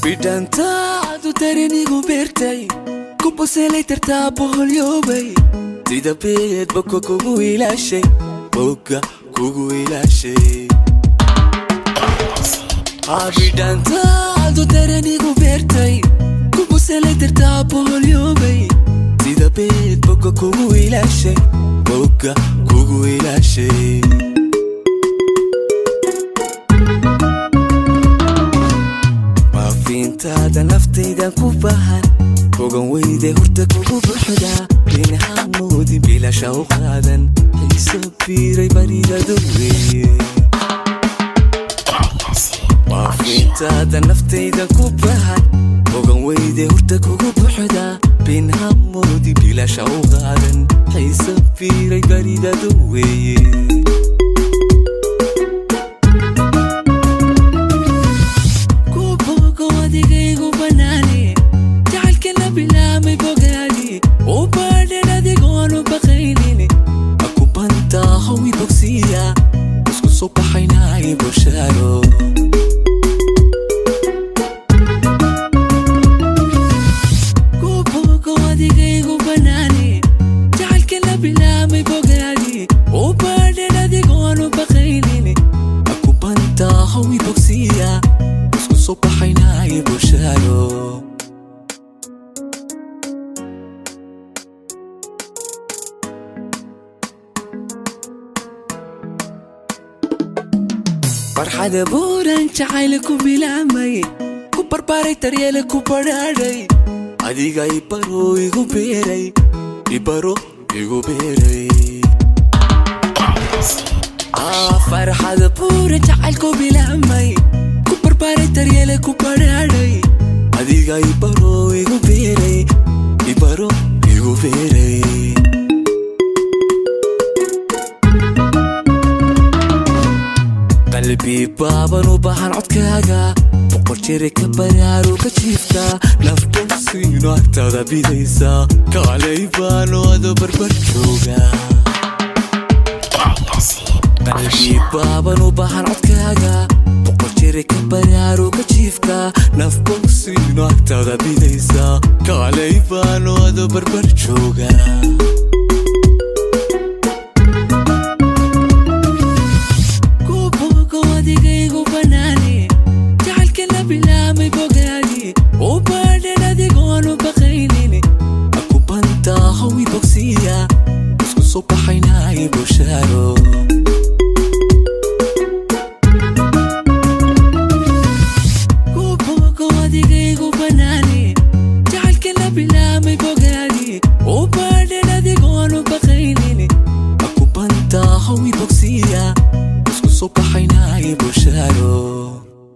bidhantaadu darenigu beertay ku buselay tartaabohol yoobay sida beed bogga kugu ilaashay bogga kugu ilaashay bidhantaadu darenigu beertay ku buselay tartaabohol yoobay sida beed bogga kugu ilaashay bogga kugu ilaashay intaada naftaydan ku bahan ogan weyde horta kugu buuxda binahamoodin bilasha u qaadan xiiso biiray baridadu weeye intaada naftaydan ku bahan ogan weyde horta kugu buuxda binahamoodin bilasha u qaadan xiiso biiray baridadu weeye صبحيناي بشارو كوبوكو وديكيكو بناني جعل كلا بلامي بوغادي وبعدين ديكونو بخيليني أكو بنتا هوي بوكسيا اسكو صبحيناي بشارو farxada buuran jacaylku bilaamay ku barbaaray daryeelku badhaadhay adiga ibaro igu beeray farxada buuran jacaylku bilaamay ku barbaaray daryeelku badhaadhay adiga ibaro igu beeray قلبي بابا وبحر عدكاغا بقول جيرك برارو كتشيفكا نفبون سينو اكتادا بيديسا كالي بانو ادو بربرشوغا قلبي بابا وبحر عدكاغا بقول جيرك برارو كتشيفكا نفبون سينو اكتادا بيديسا كالي بانو ادو بربرشوغا بلامي بوغادي وبعدين ديكونو بخيليني أكو بنتا هوي